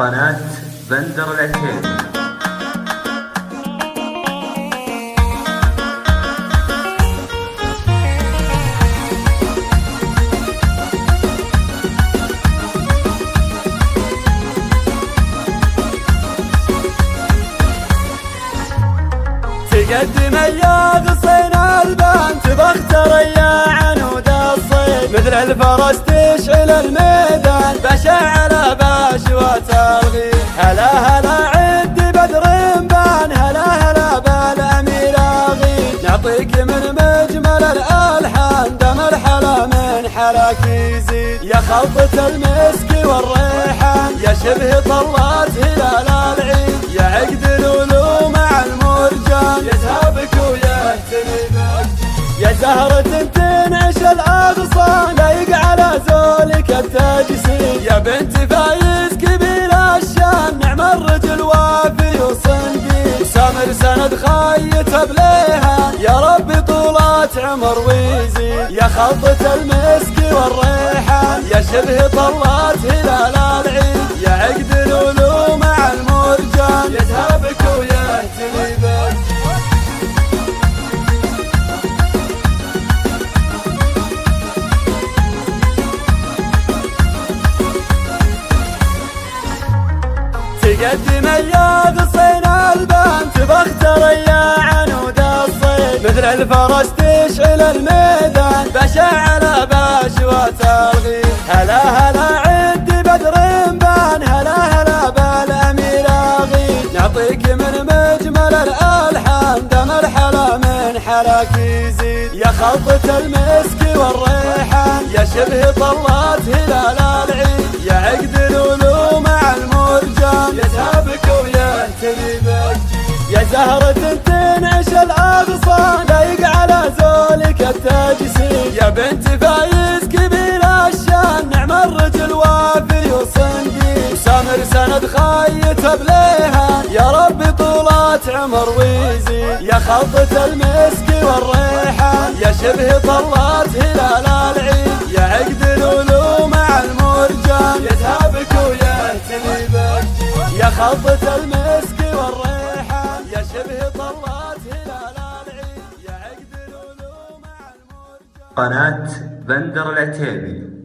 قناة بندر العتيبي. تقدم يا غصين البان تبختر يا عنود الصيد، مثل الفرس تشعل الميدان بشعل باشوات الغيث. هلا هلا عد بدر بان، هلا هلا بالامير اغيث. نعطيك من مجمل الالحان دم الحلا من حلاك يزيد. يا خلطة المسك والريحان يا شبه طلات هلال العيد. يا عقد الولو مع المرجان يذهبك ويهتني بك. يا زهرة تنعش الأغصان لايق على زولك التجسيد. يا بنت فايز كبير الشان نعم الرجل وافي وصنديد. سامر سند خايت بليها يا ربي طولات عمر ويزيد. يا خلطة المسك والريحان يا شبه طلات هلال العيد. يا عقد الولو مع المرجان يذهبك ويهتني بك. تقدم يا غصين البان تبختر يا عنود الصيد، مثل الفرس تشعل الميدان بشعل باشوات الغيث. هلا هلا عد بدر بان، هلا هلا بالامير اغيث. نعطيك من مجمل الالحان دم الحلا من حلاك يزيد. يا خلطة المسك والريحان يا شبه طلات هلال العيد. يا عقد الولو مع المرجان يذهبك ويهتني بك. يا زهرة تنعش الأغصان لايق على زولك التجسيد. يا بنت فايز كبير الشان نعم الرجل وافي وصنديد. سامر سند خايت بليها يا ربي طولات عمر ويزيد. يا خلطة المسك والريحان يا شبه طلات هلال العيد. يا عقد الولو مع المرجان يذهبك ويهتني بك. يا خلطة المسك والريحان يا شبه طلات هلال العيد. يا عقد الولو مع المرجان. قناة بندر العتيبي.